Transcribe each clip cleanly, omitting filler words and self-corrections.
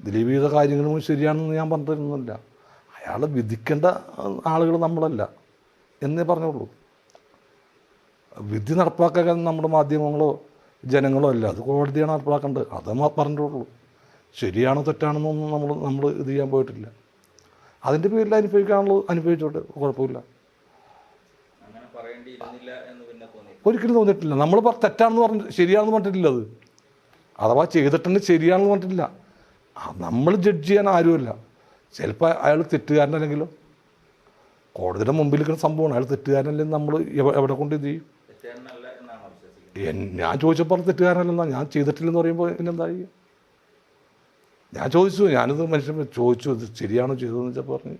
ദിലീപ് ചെയ്ത കാര്യങ്ങളും ശരിയാണെന്ന് ഞാൻ പറഞ്ഞിരുന്നില്ല. അയാളെ വിധിക്കേണ്ട ആളുകൾ നമ്മളല്ല എന്നേ പറഞ്ഞുള്ളൂ. വിധി നടപ്പാക്കാൻ നമ്മുടെ മാധ്യമങ്ങളോ ജനങ്ങളോ അല്ല, അത് കോടതിയാണ് നടപ്പാക്കേണ്ടത്. അത് പറഞ്ഞിട്ടുള്ളൂ. ശരിയാണോ തെറ്റാണെന്നൊന്നും നമ്മൾ ഇത് ചെയ്യാൻ പോയിട്ടില്ല. അതിൻ്റെ പേരിൽ അനുഭവിക്കാനുള്ളത് അനുഭവിച്ചോട്ടെ, കുഴപ്പമില്ല. ഒരിക്കലും തോന്നിയിട്ടില്ല. നമ്മൾ തെറ്റാണെന്ന് പറഞ്ഞിട്ട് ശരിയാണെന്ന് പറഞ്ഞിട്ടില്ല. അത് അഥവാ ചെയ്തിട്ടുണ്ട് ശരിയാണെന്ന് പറഞ്ഞിട്ടില്ല. നമ്മൾ ജഡ്ജ് ചെയ്യാൻ ആരുമില്ല. ചിലപ്പോൾ അയാൾ തെറ്റുകാരനല്ലെങ്കിലോ, കോടതിയുടെ മുമ്പിൽ നിൽക്കുന്ന സംഭവമാണ്. അയാൾ തെറ്റുകാരനല്ലെങ്കിൽ നമ്മൾ എവിടെ കൊണ്ട് ഇത് ചെയ്യും? ഞാൻ ചോദിച്ചപ്പോൾ തെറ്റുകാരനല്ലെന്നാ, ഞാൻ ചെയ്തിട്ടില്ലെന്ന് പറയുമ്പോൾ പിന്നെന്തായി? ഞാൻ ചോദിച്ചു, ഞാനിത് മനുഷ്യൻ ചോദിച്ചു ഇത് ശരിയാണോ ചെയ്തതെന്ന് വെച്ചപ്പോൾ പറഞ്ഞ്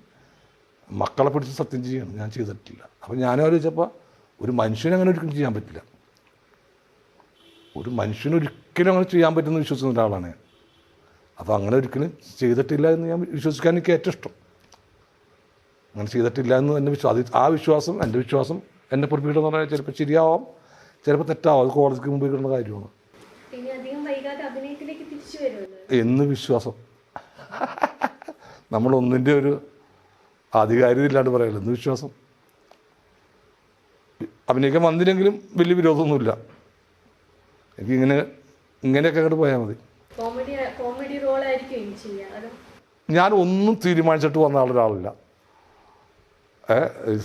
മക്കളെ പിടിച്ച് സത്യം ചെയ്യണം, ഞാൻ ചെയ്തിട്ടില്ല. അപ്പോൾ ഞാനും ആലോചിച്ചപ്പോൾ ഒരു മനുഷ്യനെ അങ്ങനെ ഒരിക്കലും ചെയ്യാൻ പറ്റില്ല. ഒരു മനുഷ്യനൊരിക്കലും അങ്ങനെ ചെയ്യാൻ പറ്റുമെന്ന് വിശ്വസിക്കുന്ന ഒരാളാണ് ഞാൻ. അപ്പോൾ അങ്ങനെ ഒരിക്കലും ചെയ്തിട്ടില്ല എന്ന് ഞാൻ വിശ്വസിക്കാൻ എനിക്ക് ഏറ്റവും ഇഷ്ടം. അങ്ങനെ ചെയ്തിട്ടില്ല എന്ന് എൻ്റെ വിശ്വാസം, ആ വിശ്വാസം എൻ്റെ വിശ്വാസം എന്നെ പൊടിപ്പിക്കണമെന്ന് പറഞ്ഞാൽ ചിലപ്പോൾ ശരിയാവാം, ചിലപ്പോൾ തെറ്റാവാം. അത് കോടതിക്ക് മുമ്പ് കിട്ടുന്ന കാര്യമാണ്. എന്ന് വിശ്വാസം നമ്മളൊന്നിൻ്റെ ഒരു ആധികാരികത ഇല്ലാണ്ട് പറയല്ലോ. എന്ന് വിശ്വാസം. അഭിനയിക്കാൻ വന്നില്ലെങ്കിലും വലിയ വിരോധമൊന്നുമില്ല. എനിക്ക് ഇങ്ങനെയൊക്കെ അങ്ങോട്ട് പോയാൽ മതി. ഞാൻ ഒന്നും തീരുമാനിച്ചിട്ട് വന്ന ആളൊരാളില്ല.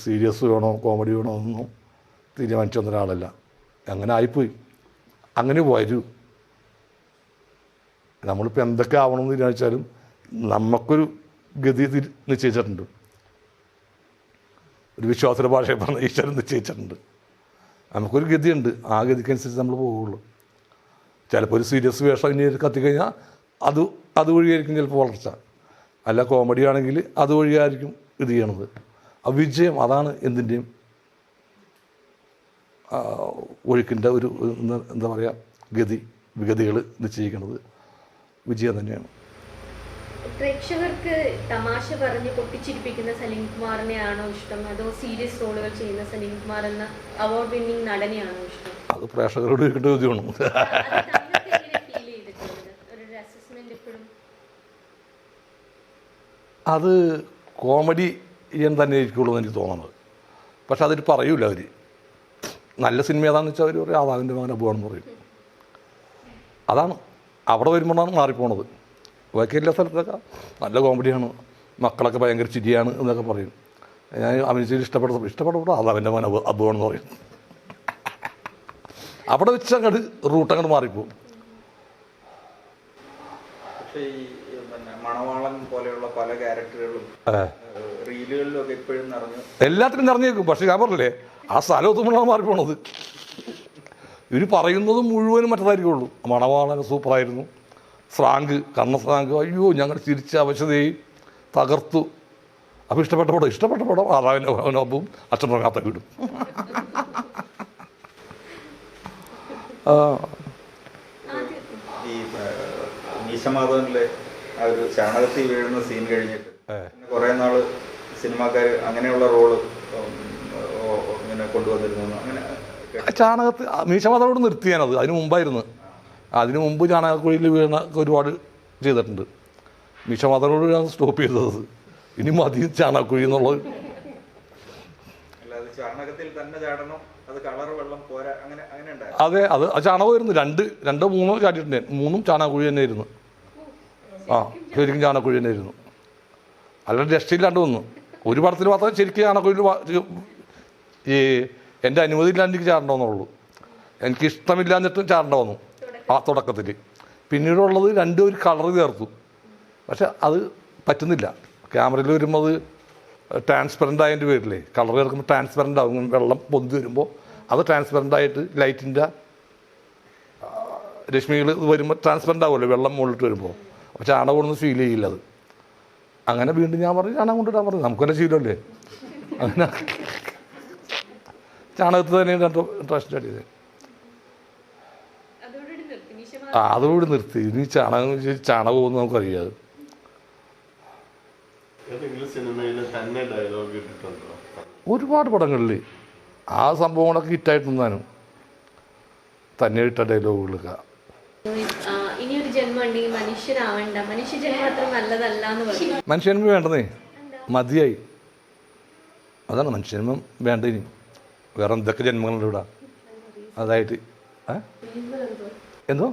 സീരിയസ് വേണോ കോമഡി വേണോ ഒന്നും തീരുമാനിച്ചു വന്ന ഒരാളല്ല. അങ്ങനെ ആയിപ്പോയി, അങ്ങനെ വരൂ. നമ്മളിപ്പോൾ എന്തൊക്കെ ആവണമെന്ന് തീരുമാനിച്ചാലും നമുക്കൊരു ഗതി നിശ്ചയിച്ചിട്ടുണ്ട്. ഒരു വിശ്വാസയുടെ ഭാഷയെ പറഞ്ഞ ഈശ്വരൻ നിശ്ചയിച്ചിട്ടുണ്ട്. നമുക്കൊരു ഗതിയുണ്ട്, ആ ഗതിക്കനുസരിച്ച് നമ്മൾ പോവുള്ളൂ. ചിലപ്പോൾ ഒരു സീരിയസ് വേഷം ഇനി കത്തിക്കഴിഞ്ഞാൽ അതുവഴിയായിരിക്കും ചിലപ്പോൾ വളർച്ച. അല്ല കോമഡി ആണെങ്കിൽ അതുവഴിയായിരിക്കും ഇത് ചെയ്യണത്. ആ വിജയം അതാണ് എന്തിൻ്റെയും ഒഴുക്കിൻ്റെ ഒരു എന്താ പറയുക വിഗതികൾ നിശ്ചയിക്കുന്നത് വിജയം തന്നെയാണ്. പ്രേക്ഷകർക്ക് തമാശ പറഞ്ഞ് പൊട്ടിച്ചിരിപ്പിക്കുന്ന സലീം കുമാറിനെ ആണോ ഇഷ്ടം, അതോ സീരിയസ് റോളുകൾ ചെയ്യുന്ന സലീം കുമാർ എന്ന അവാർഡ് വിന്നിംഗ് നടനെയാണോ ഇഷ്ടം? അത് പ്രേക്ഷകരോട് ചോദിക്കേണ്ട ചോദ്യമാണ്. അത് കോമഡി ചെയ്യാൻ തന്നെ ആയിരിക്കുള്ളൂ എന്ന് എനിക്ക് തോന്നുന്നത്. പക്ഷെ അതിൽ പറയൂല അവർ. നല്ല സിനിമ ഏതാണെന്ന് വെച്ചാൽ അവർ പറയും അതാവിൻ്റെ മകൻ അബുവാണെന്ന് പറയും. അതാണ് അവിടെ വരുമ്പോഴാണ് മാറിപ്പോണത്. ബാക്കി എല്ലാ സ്ഥലത്തൊക്കെ നല്ല കോമഡിയാണ്, മക്കളൊക്കെ ഭയങ്കര ചിരിയാണ് എന്നൊക്കെ പറയും. ഞാൻ അഭിനയിച്ചതിൽ ഇഷ്ടപ്പെടുമ്പോൾ അതാവിൻ്റെ മകൻ അബുവാണെന്ന് പറയും. അവിടെ വെച്ച് അങ്ങോട്ട് റൂട്ടങ്ങോട്ട് മാറിപ്പോവും. മണവാളൻ പോലെയുള്ള പല ക്യാരക്ടറുകളും റീലുകളിലൊക്കെ ഇപ്പോഴും നിറഞ്ഞു, എല്ലാത്തിനും നിറഞ്ഞേക്കും. പക്ഷെ ഞാൻ പറഞ്ഞില്ലേ, ആ സ്ഥലം ഒത്തുമ്പോഴാണ് മാറിപ്പോണത്. ഇവർ പറയുന്നത് മുഴുവനും മറ്റതായിരിക്കുള്ളൂ. മണവാളൻ സൂപ്പറായിരുന്നു, കർണസ്രാങ്ക് അയ്യോ ഞങ്ങൾ ചിരിച്ച അവശതയും തകർത്തു. അപ്പോൾ ഇഷ്ടപ്പെട്ട പടം ആറാവിനൊപ്പവും അച്ഛൻ പറഞ്ഞാത്ത വീടും. ഈ മീശമാധവനിലെ ആ ഒരു ചാണകത്തിൽ വീഴുന്ന സീൻ കഴിഞ്ഞിട്ട് കുറേ നാള് സിനിമാക്കാർ അങ്ങനെയുള്ള റോള് ഇങ്ങനെ കൊണ്ടുവന്നിരുന്നു. അങ്ങനെ ചാണകത്ത് മീശമാധവനോട് നിർത്തിയാനത് അതിന് മുമ്പായിരുന്നു. അതിനു മുമ്പ് ചാണകക്കുഴിയിൽ വീണ ഒരുപാട് ചെയ്തിട്ടുണ്ട്. മീശമാധവനോട് ഞാൻ സ്റ്റോപ്പ് ചെയ്തത്. ഇനി മതി ചാണകക്കുഴി എന്നുള്ളത്. അതെ, അത് ചാണകമായിരുന്നു. രണ്ടോ മൂന്നോ ചാടിയിട്ടുണ്ട്. 3 ചാണകക്കുഴി തന്നെ ആയിരുന്നു. ശരിക്കും ചാണകക്കുഴി തന്നെ ആയിരുന്നു. അല്ലാണ്ട് രക്ഷയില്ലാണ്ട് വന്നു. ഒരു പടത്തിൽ മാത്രമേ ശരിക്കും ചാണകക്കുഴിയിൽ എൻ്റെ അനുമതി ഇല്ലാണ്ട് എനിക്ക് ചാടണമെന്നുള്ളൂ. എനിക്കിഷ്ടമില്ല എന്നിട്ടും ചാടേണ്ട വന്നു ആ തുടക്കത്തിൽ. പിന്നീടുള്ളത് രണ്ടും ഒരു കളർ ചേർത്തു. പക്ഷെ അത് പറ്റുന്നില്ല. ക്യാമറയിൽ വരുമ്പോൾ അത് ട്രാൻസ്പെറൻ്റ് ആയതിൻ്റെ പേരില്ലേ, കളർ ചേർക്കുമ്പോൾ ട്രാൻസ്പെറൻ്റ് ആകും. വെള്ളം പൊന്തി വരുമ്പോൾ അത് ട്രാൻസ്പെറൻ്റ് ആയിട്ട് ലൈറ്റിൻ്റെ രശ്മികൾ വരുമ്പോൾ ട്രാൻസ്പെറൻ്റ് ആകുമല്ലോ വെള്ളം മുകളിലിട്ട് വരുമ്പോൾ. അപ്പോൾ ചാണകം കൊണ്ടൊന്നും ഫീൽ ചെയ്യില്ല അത്. അങ്ങനെ വീണ്ടും ഞാൻ പറഞ്ഞു ചാണകം കൊണ്ടിട്ടാൻ പറഞ്ഞു, നമുക്ക് തന്നെ ശീലമല്ലേ. അങ്ങനെ ചാണകത്ത് തന്നെ 2 പ്രാവശ്യം ചാടിയത്. അതോട് നിർത്തി. ഇനി ചാണകമൊന്നും നമുക്കറിയാതെ. ഒരുപാട് പടങ്ങളിൽ ആ സംഭവങ്ങളൊക്കെ ഹിറ്റായിട്ടുണ്ടാനും തന്നെ ഇട്ട ഡയലോഗുകളൊക്കെ. ഇനിയൊരു ജന്മം ഉണ്ടെങ്കിൽ മനീഷ് മനുഷ്യനാവണ്ട, മനുഷ്യജന്മം അത്ര നല്ലതല്ല എന്ന് പറഞ്ഞു. മനുഷ്യജന്മം വേണ്ടതേ മതിയായി. അതാണ് മനുഷ്യജന്മം വേണ്ട. ഇനി വേറെ എന്തൊക്കെ ജന്മങ്ങളുണ്ട് ഇവിടെ അതായിട്ട് എന്തോ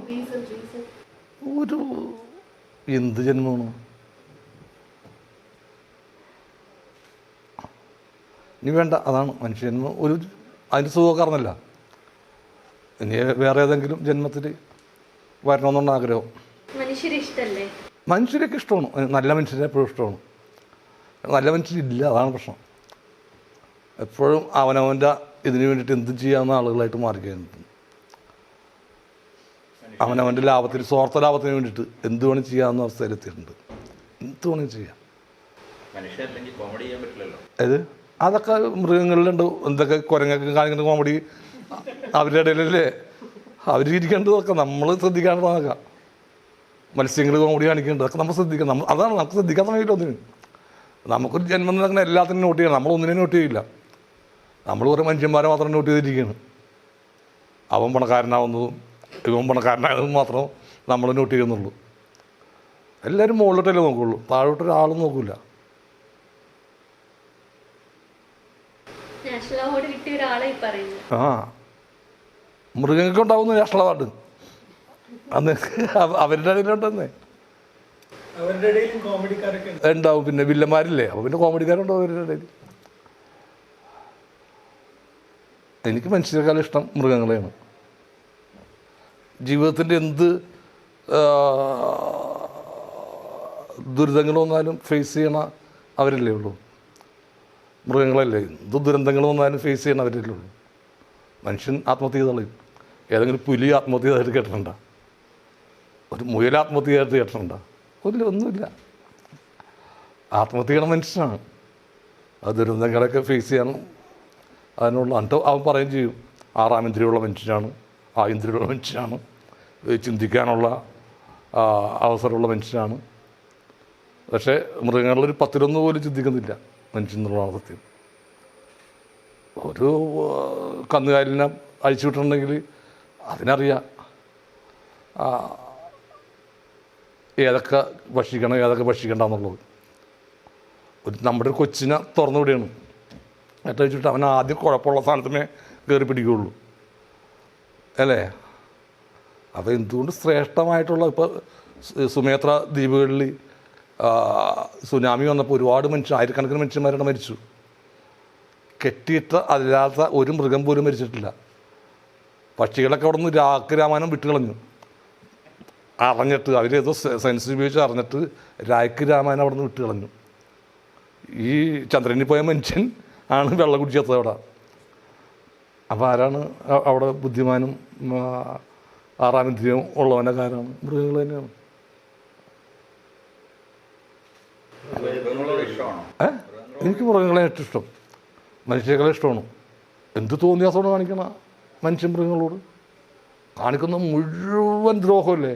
ഒരു എന്ത് ജന്മമാണ് ഇനി വേണ്ട. അതാണ് മനുഷ്യജന്മം. ഒരു അതിൻ്റെ സുഖമൊക്കെ അറിഞ്ഞല്ല. ഇനി വേറെ ഏതെങ്കിലും ജന്മത്തിൽ വരണമെന്നുള്ള ആഗ്രഹം. മനുഷ്യരെ ഇഷ്ടമല്ലേ? മനുഷ്യരൊക്കെ ഇഷ്ടമാണ്. നല്ല മനുഷ്യരെ എപ്പോഴും ഇഷ്ടമാണ്. നല്ല മനുഷ്യരില്ല, അതാണ് പ്രശ്നം. എപ്പോഴും അവനവൻ്റെ ഇതിന് വേണ്ടിയിട്ട് എന്തും ചെയ്യാവുന്ന ആളുകളായിട്ട് മാറിക്കഴിഞ്ഞിട്ടുണ്ട്. അവനവൻ്റെ ലാഭത്തിന്, സ്വാർത്ഥ ലാഭത്തിന് വേണ്ടിയിട്ട് എന്ത് വേണം ചെയ്യാവുന്ന അവസ്ഥയിലെത്തിയിട്ടുണ്ട്. എന്ത് വേണം ചെയ്യാം. അത് അതൊക്കെ മൃഗങ്ങളിലുണ്ട്. എന്തൊക്കെ കുരങ്ങൊക്കെ കാണിക്കുന്ന കോമഡി അവരുടെ ഇടയിലല്ലേ അവരിരിക്കേണ്ടതൊക്കെ നമ്മൾ ശ്രദ്ധിക്കാനുള്ളതൊക്കെ. മത്സ്യങ്ങൾ കോമഡി കാണിക്കേണ്ടത് അതൊക്കെ നമ്മൾ ശ്രദ്ധിക്കണം. അതാണ് നമുക്ക് ശ്രദ്ധിക്കാൻ സമയമില്ല ഒന്നിനും. നമുക്കൊരു ജന്മം നടക്കുന്ന എല്ലാത്തിനും നോട്ട് ചെയ്യണം. നമ്മളൊന്നിനും നോട്ട് ചെയ്യില്ല. നമ്മൾ കുറേ മനുഷ്യന്മാരെ മാത്രം നോട്ട് ചെയ്തിരിക്കുകയാണ്. അവൻ പണക്കാരനാവുന്നതും ഇവൻ പണക്കാരനാകുന്നതും മാത്രം നമ്മൾ നോട്ട് ചെയ്യുന്നുള്ളൂ. എല്ലാവരും മുകളിലോട്ടല്ലേ നോക്കുള്ളൂ, താഴോട്ടൊരാളും നോക്കില്ല. ആ മൃഗങ്ങൾക്ക് ഉണ്ടാവുന്ന നാഷണൽ അവാർഡ് അന്ന് അവരുടെ ഇടയിലുണ്ടെന്നേ ഉണ്ടാവും. പിന്നെ വില്ലന്മാരില്ലേ, അപ്പോൾ പിന്നെ കോമഡിക്കാരുണ്ടാവും അവരുടെ ഇടയിൽ. എനിക്ക് മനുഷ്യരെക്കാളും ഇഷ്ടം മൃഗങ്ങളെയാണ്. ജീവിതത്തിൻ്റെ എന്ത് ദുരിതങ്ങൾ വന്നാലും ഫേസ് ചെയ്യണ അവരല്ലേ ഉള്ളൂ. മൃഗങ്ങളല്ലേ എന്ത് ദുരന്തങ്ങൾ വന്നാലും ഫേസ് ചെയ്യണ അവരല്ലേ ഉള്ളൂ. മനുഷ്യൻ ആത്മഹത്യ ചെയ്തോളയും. ഏതെങ്കിലും പുലി ആത്മഹത്യ ചെയ്തായിട്ട് കേട്ടിട്ടുണ്ടോ? ഒരു മുയൽ ആത്മഹത്യ ചെയ്തായിട്ട് കേട്ടിട്ടുണ്ടോ? ഒന്നുമില്ല. ആത്മഹത്യ ചെയ്യണ മനുഷ്യനാണ്. ആ ദുരന്തങ്ങളൊക്കെ ഫേസ് ചെയ്യാനും അതിനുള്ള എന്നിട്ട് അവൻ പറയുകയും ചെയ്യും, 6-ാം ഇന്ദ്രിയമുള്ള മനുഷ്യനാണ്, ആ ഇന്ദ്രിയമുള്ള മനുഷ്യനാണ്, ചിന്തിക്കാനുള്ള അവസരമുള്ള മനുഷ്യനാണ്. പക്ഷേ മൃഗങ്ങളിലൊരു 10-11 പോലും ചിന്തിക്കുന്നില്ല മനുഷ്യൻ എന്നുള്ള സത്യം. ഒരു കന്നുകാലിനെ അഴിച്ചു വിട്ടിട്ടുണ്ടെങ്കിൽ അതിനറിയാം ഏതൊക്കെ ഭക്ഷിക്കണം ഏതൊക്കെ ഭക്ഷിക്കണ്ടെന്നുള്ളത്. നമ്മുടെ ഒരു കൊച്ചിനെ തുറന്നു വിടുകയാണ്. ഏറ്റവും വെച്ചിട്ട് അവൻ ആദ്യം കുഴപ്പമുള്ള സാധനത്തിനെ കയറി പിടിക്കുകയുള്ളൂ അല്ലേ. അപ്പോൾ എന്തുകൊണ്ട് ശ്രേഷ്ഠമായിട്ടുള്ള ഇപ്പോൾ സുമേത്ര ദ്വീപുകളിൽ സുനാമി വന്നപ്പോൾ ഒരുപാട് ആയിരക്കണക്കിന് മനുഷ്യന്മാരുടെ മരിച്ചു. കെട്ടിയിട്ട് അല്ലാത്ത ഒരു മൃഗം പോലും മരിച്ചിട്ടില്ല. പക്ഷികളൊക്കെ അവിടെ നിന്ന് രാമായണം വിട്ടുകളഞ്ഞു. അറിഞ്ഞിട്ട് അവരേതോ സെൻസ് ഉപയോഗിച്ച് അറിഞ്ഞിട്ട് രാമായണം അവിടെ നിന്ന് വിട്ടുകളഞ്ഞു. ഈ ചന്ദ്രനിൽ പോയ മനുഷ്യൻ ആണ് വെള്ളം കുടിച്ചത് അവിടെ. അപ്പോൾ ആരാണ് അവിടെ ബുദ്ധിമാനും 6-ാം ഇന്ദ്രിയം ഉള്ളവൻ്റെ കാരാണ് മൃഗങ്ങൾ തന്നെയാണ്. എനിക്ക് മൃഗങ്ങളെ ഏറ്റവും ഇഷ്ടം. മനുഷ്യരെ ഇഷ്ടമാണ്. എന്ത് തോന്നിയാസോട് കാണിക്കണ മനുഷ്യൻ മൃഗങ്ങളോട് കാണിക്കുന്ന മുഴുവൻ ദ്രോഹമല്ലേ.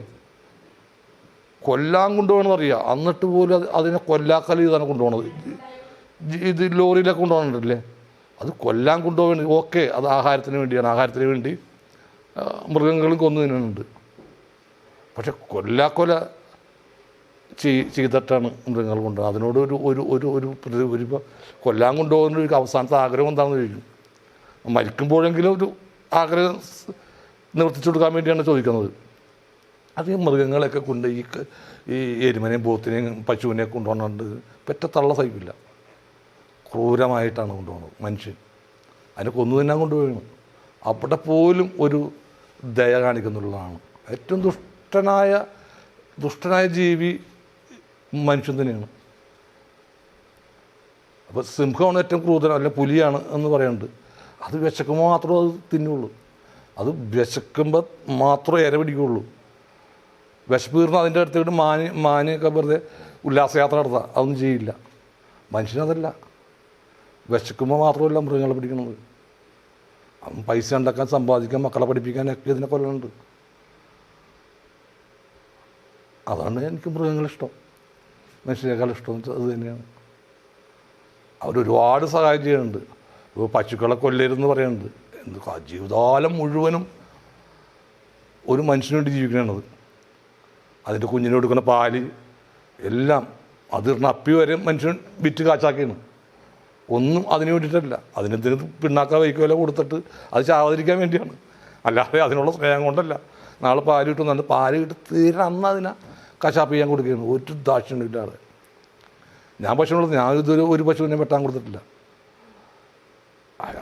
കൊല്ലാൻ കൊണ്ടുപോകണമെന്നറിയാം, എന്നിട്ട് പോലും അതിനെ കൊല്ലാക്കൽ ചെയ്താണ് കൊണ്ടുപോകണത്. ഇത് ലോറിയിലൊക്കെ കൊണ്ടുപോകണുണ്ടല്ലേ, അത് കൊല്ലാൻ കൊണ്ടുപോകണ ഓക്കെ, അത് ആഹാരത്തിന് വേണ്ടിയാണ്. ആഹാരത്തിന് വേണ്ടി മൃഗങ്ങളും കൊന്നു തിന്നുന്നുണ്ട്. പക്ഷെ കൊല്ലാക്കൊല ചെയ്തിട്ടാണ് മൃഗങ്ങൾ കൊണ്ടുപോകുന്നത്. അതിനോട് ഒരു ഒരു ഒരു ഒരു കൊല്ലാൻ കൊണ്ടുപോകുന്ന ഒരു അവസാനത്തെ ആഗ്രഹം എന്താണെന്ന് ചോദിക്കും. മരിക്കുമ്പോഴെങ്കിലും ഒരു ആഗ്രഹം നിവർത്തിച്ചു കൊടുക്കാൻ വേണ്ടിയാണ് ചോദിക്കുന്നത്. അത് ഈ മൃഗങ്ങളെയൊക്കെ കൊണ്ട് ഈ എരുമനെയും പോത്തിനെയും പശുവിനെയും കൊണ്ടുപോകുന്നുണ്ട്. പെറ്റ തള്ള സഹിക്കില്ല. ക്രൂരമായിട്ടാണ് കൊണ്ടുപോകുന്നത് മനുഷ്യൻ. അതിനെ കൊന്നു തിന്നാൻ കൊണ്ടുപോവുകയാണ്. അവിടെ പോലും ഒരു ദയ കാണിക്കുന്നുള്ളതാണ്. ഏറ്റവും ദുഷ്ടനായ ജീവി മനുഷ്യൻ തന്നെയാണ്. അപ്പോൾ സിംഹമാണ് ഏറ്റവും ക്രൂരൻ, അല്ല പുലിയാണ് എന്ന് പറയുന്നുണ്ട്. അത് വിശക്കുമ്പോൾ മാത്രമേ അത് തിന്നുള്ളൂ. അത് വിശക്കുമ്പോൾ മാത്രമേ ഇര പിടിക്കുകയുള്ളൂ. വിശപ്പ് തീർന്ന് അതിൻ്റെ അടുത്തേക്ക് മാനൊക്കെ വെറുതെ ഉല്ലാസയാത്ര നടത്താം, അതൊന്നും ചെയ്യില്ല. മനുഷ്യനതല്ല. വിശക്കുമ്പോൾ മാത്രമല്ല മൃഗങ്ങളെ പിടിക്കുന്നത്. പൈസ ഉണ്ടാക്കാൻ, സമ്പാദിക്കാൻ, മക്കളെ പഠിപ്പിക്കാനൊക്കെ ഇതിനെ കൊല്ലുന്നുണ്ട്. അതാണ് എനിക്ക് മൃഗങ്ങളിഷ്ടം. മനുഷ്യരെക്കാൾ ഇഷ്ടം അത് തന്നെയാണ്. അവരൊരുപാട് സഹായം ചെയ്യുന്നുണ്ട്. ഇപ്പോൾ പശുക്കളെ കൊല്ലരുതെന്ന് പറയുന്നുണ്ട്. ജീവിതകാലം മുഴുവനും ഒരു മനുഷ്യന് വേണ്ടി ജീവിക്കണത്. അതിൻ്റെ കുഞ്ഞിന് കൊടുക്കുന്ന പാല് എല്ലാം അതിർന്ന അപ്പി വരെ മനുഷ്യൻ വിറ്റ് കാച്ചാക്കിയാണ്. ഒന്നും അതിന് വേണ്ടിയിട്ടല്ല, അതിനെന്തിന് പിണ്ണാക്ക വൈക്കോല കൊടുത്തിട്ട് അത് ചാവാതിരിക്കാൻ വേണ്ടിയാണ്, അല്ലാതെ അതിനുള്ള സ്നേഹം കൊണ്ടല്ല. നാളെ പാല് കിട്ടുന്നുണ്ട്, പാല് കിട്ടി തീരെ അന്ന് അതിനെ കശാപ്പ് ചെയ്യാൻ കൊടുക്കുകയാണ്, ഒരു ദാക്ഷിണ്യമില്ലാതെ. ഞാൻ പശുവിനുള്ളത് ഞാൻ ഇതൊരു ഒരു പശുവിനെ വെട്ടാൻ കൊടുത്തിട്ടില്ല.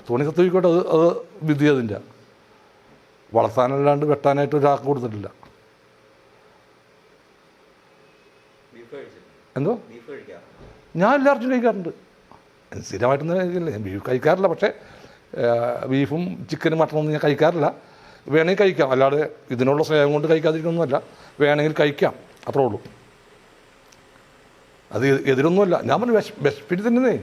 തോണി സത്വിക്കോട്ടെ, അത് വിധി അതിൻ്റെ വളർത്താനല്ലാണ്ട് വെട്ടാനായിട്ട് ഒരാൾക്ക് കൊടുത്തിട്ടില്ല. എന്തോ ഞാൻ എല്ലാവർക്കും കഴിക്കാറുണ്ട്, സ്ഥിരമായിട്ടൊന്നും കഴിക്കില്ല. ഞാൻ ബീഫ് കഴിക്കാറില്ല, പക്ഷേ ബീഫും ചിക്കനും മട്ടണൊന്നും ഞാൻ കഴിക്കാറില്ല. വേണമെങ്കിൽ കഴിക്കാം, അല്ലാതെ ഇതിനുള്ള സ്നേഹം കൊണ്ട് കഴിക്കാതിരിക്കുന്നൊന്നുമല്ല, വേണമെങ്കിൽ കഴിക്കാം, അത്രേ ഉള്ളൂ. അത് എതിരൊന്നുമല്ല. ഞാൻ പറഞ്ഞു വിശപ്പിന് തിന്നുന്നേ,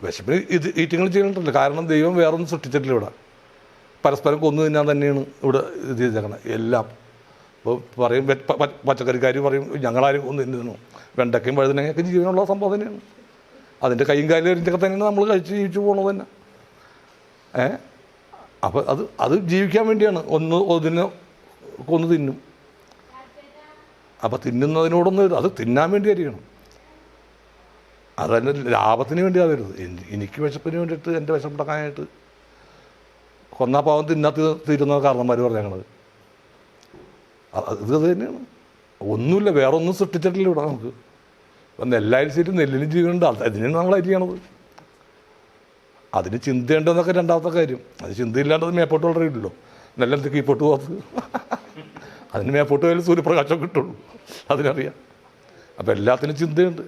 വിശപ്പിന് ഈറ്റിങ്ങൾ ചെയ്യുന്നുണ്ടല്ലോ. കാരണം ദൈവം വേറൊന്നും സൃഷ്ടിച്ചിട്ടില്ല ഇവിടെ, പരസ്പരം കൊന്നു തിന്നാൻ തന്നെയാണ് ഇവിടെ ഇത് ചെയ്തേക്കുന്നത് എല്ലാം. ഇപ്പോൾ പറയും പച്ചക്കറിക്കാർ പറയും ഞങ്ങളാരും കൊന്നു തിന്നു, വെണ്ടയ്ക്കയും വഴുതനങ്ങയൊക്കെ ജീവനുള്ള സംഭവം തന്നെയാണ്. അതിൻ്റെ കൈയും കാലും എരിഞ്ഞൊക്കെ തന്നെയാണ് നമ്മൾ കഴിച്ച് ജീവിച്ചു പോകണത് തന്നെ. അപ്പോൾ അത് ജീവിക്കാൻ വേണ്ടിയാണ്, ഒന്നിനെ കൊന്നു തിന്നും. അപ്പോൾ തിന്നുന്നതിനോടൊന്നും അത് തിന്നാൻ വേണ്ടി ആയിരിക്കണം, അതന്നെ ലാഭത്തിന് വേണ്ടി ആവരുത്. എനിക്ക് വിശപ്പിന് വേണ്ടിയിട്ട് എൻ്റെ വിശപ്പുണ്ടാക്കാനായിട്ട് കൊന്നാ പാവം തിന്നാത്ത് തീരുന്ന കാരണന്മാർ പറഞ്ഞത് ഇത് തന്നെയാണ്. ഒന്നുമില്ല, വേറെ ഒന്നും സൃഷ്ടിച്ചിട്ടില്ല ഇവിടെ നമുക്ക്. ഇപ്പം നെല്ലായാലും ശരി, നെല്ലിനും ജീവനുണ്ട്, അതിനാണ് നമ്മൾ അരിയണത്. അതിന് ചിന്തയുണ്ടെന്നൊക്കെ രണ്ടാമത്തെ കാര്യം. അത് ചിന്തയില്ലാണ്ട് അത് മേപ്പോട്ട് വളരെയില്ലല്ലോ, നെല്ലെന്ത് കീപ്പോട്ട് പോകത്ത്. അതിന് മേപ്പോട്ട് പോയാലും സൂര്യപ്രകാശം കിട്ടുള്ളൂ, അതിനറിയാം. അപ്പോൾ എല്ലാത്തിനും ചിന്തയുണ്ട്.